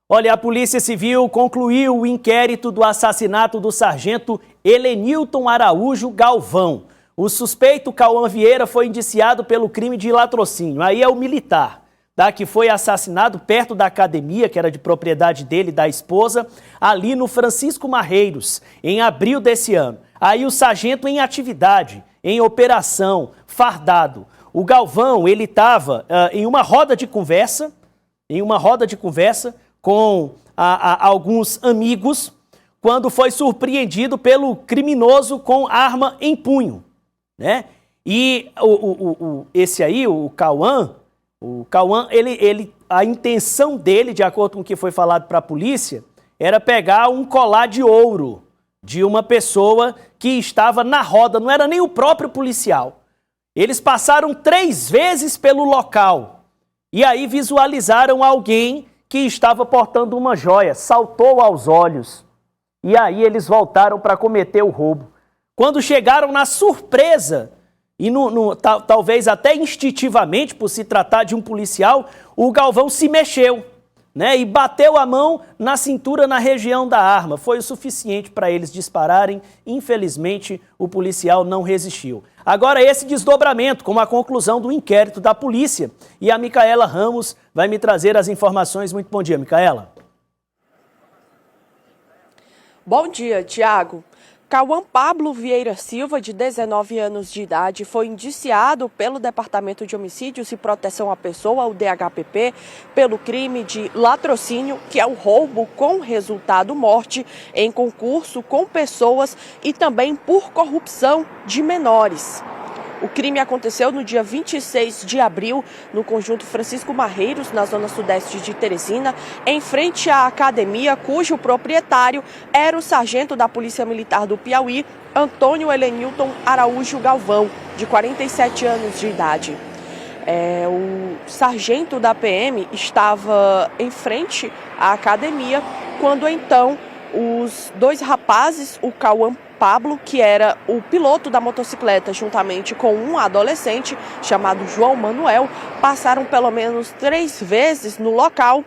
Olha, a Polícia Civil concluiu o inquérito do assassinato do sargento Helenilton Araújo Galvão. O suspeito Cauã Vieira foi indiciado pelo crime de latrocínio. Aí é o militar, tá? Que foi assassinado perto da academia, que era de propriedade dele e da esposa, ali no Francisco Marreiros, em abril desse ano. Aí o sargento em atividade, em operação, fardado. O Galvão, ele estava em uma roda de conversa, com alguns amigos, quando foi surpreendido pelo criminoso com arma em punho, né? E esse aí, o Cauã, a intenção dele, de acordo com o que foi falado para a polícia, era pegar um colar de ouro de uma pessoa que estava na roda, não era nem o próprio policial. Eles passaram 3 vezes pelo local e aí visualizaram alguém que estava portando uma joia, saltou aos olhos. E aí eles voltaram para cometer o roubo. Quando chegaram na surpresa, e talvez até instintivamente, por se tratar de um policial, o Galvão se mexeu, né, e bateu a mão na cintura, na região da arma. Foi o suficiente para eles dispararem. Infelizmente, o policial não resistiu. Agora, esse desdobramento com a conclusão do inquérito da polícia. E a Micaela Ramos vai me trazer as informações. Muito bom dia, Micaela. Bom dia, Tiago. Cauã Pablo Vieira Silva, de 19 anos de idade, foi indiciado pelo Departamento de Homicídios e Proteção à Pessoa, o DHPP, pelo crime de latrocínio, que é o roubo com resultado morte em concurso com pessoas, e também por corrupção de menores. O crime aconteceu no dia 26 de abril, no conjunto Francisco Marreiros, na zona sudeste de Teresina, em frente à academia, cujo proprietário era o sargento da Polícia Militar do Piauí, Antônio Helenilton Araújo Galvão, de 47 anos de idade. O sargento da PM estava em frente à academia, quando então os 2 rapazes, o Cauã Pablo, que era o piloto da motocicleta, juntamente com um adolescente chamado João Manuel, passaram pelo menos 3 vezes no local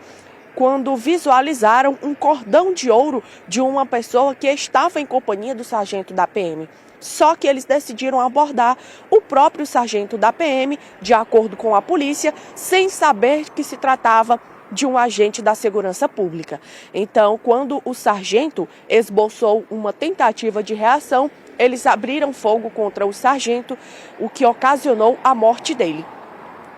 quando visualizaram um cordão de ouro de uma pessoa que estava em companhia do sargento da PM. Só que eles decidiram abordar o próprio sargento da PM, de acordo com a polícia, sem saber que se tratava de um agente da segurança pública. Então, quando o sargento esboçou uma tentativa de reação, eles abriram fogo contra o sargento, o que ocasionou a morte dele.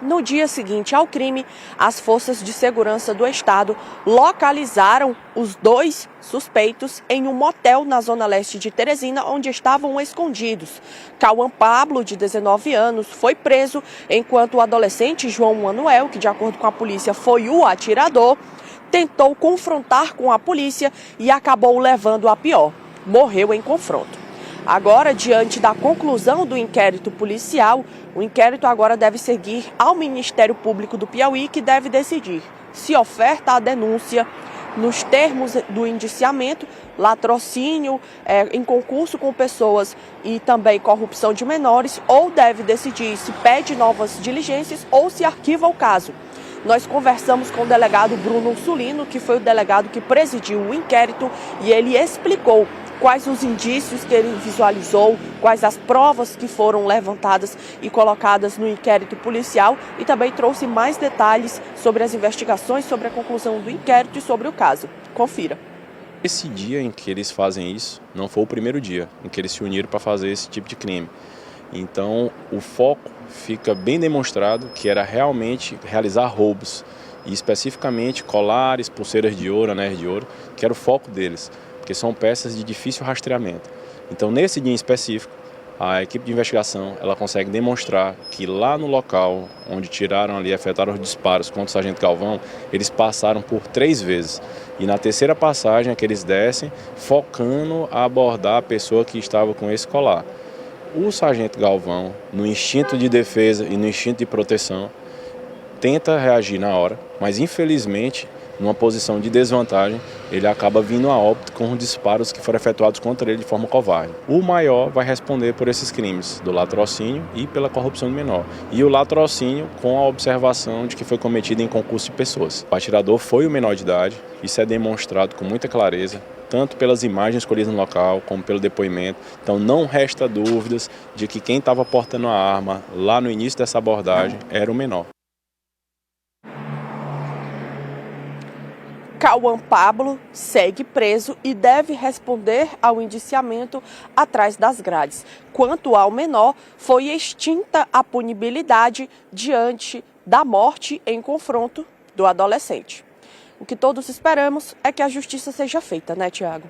No dia seguinte ao crime, as forças de segurança do estado localizaram os 2 suspeitos em um motel na zona leste de Teresina, onde estavam escondidos. Cauã Pablo, de 19 anos, foi preso, enquanto o adolescente João Manuel, que de acordo com a polícia foi o atirador, tentou confrontar com a polícia e acabou levando a pior. Morreu em confronto. Agora, diante da conclusão do inquérito policial, o inquérito agora deve seguir ao Ministério Público do Piauí, que deve decidir se oferta a denúncia nos termos do indiciamento, latrocínio em concurso com pessoas e também corrupção de menores, ou deve decidir se pede novas diligências ou se arquiva o caso. Nós conversamos com o delegado Bruno Sulino, que foi o delegado que presidiu o inquérito, e ele explicou quais os indícios que ele visualizou, quais as provas que foram levantadas e colocadas no inquérito policial, e também trouxe mais detalhes sobre as investigações, sobre a conclusão do inquérito e sobre o caso. Confira. Esse dia em que eles fazem isso não foi o primeiro dia em que eles se uniram para fazer esse tipo de crime. Então, o foco fica bem demonstrado que era realmente realizar roubos, e especificamente colares, pulseiras de ouro, anéis de ouro, que era o foco deles, porque são peças de difícil rastreamento. Então, nesse dia em específico, a equipe de investigação ela consegue demonstrar que lá no local onde tiraram ali, efetuaram os disparos contra o sargento Galvão, eles passaram por 3 vezes. E na terceira passagem é que eles descem, focando a abordar a pessoa que estava com esse colar. O sargento Galvão, no instinto de defesa e no instinto de proteção, tenta reagir na hora, mas infelizmente, numa posição de desvantagem, ele acaba vindo a óbito com os disparos que foram efetuados contra ele de forma covarde. O maior vai responder por esses crimes do latrocínio e pela corrupção do menor. E o latrocínio com a observação de que foi cometido em concurso de pessoas. O atirador foi o menor de idade, isso é demonstrado com muita clareza, tanto pelas imagens colhidas no local, como pelo depoimento. Então não resta dúvidas de que quem estava portando a arma lá no início dessa abordagem era o menor. Cauã Pablo segue preso e deve responder ao indiciamento atrás das grades. Quanto ao menor, foi extinta a punibilidade diante da morte em confronto do adolescente. O que todos esperamos é que a justiça seja feita, né, Tiago?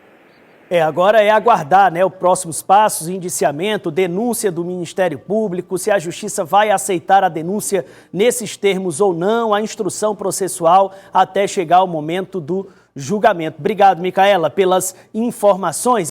Agora é aguardar, né, os próximos passos, indiciamento, denúncia do Ministério Público, se a Justiça vai aceitar a denúncia nesses termos ou não, a instrução processual até chegar ao momento do julgamento. Obrigado, Micaela, pelas informações.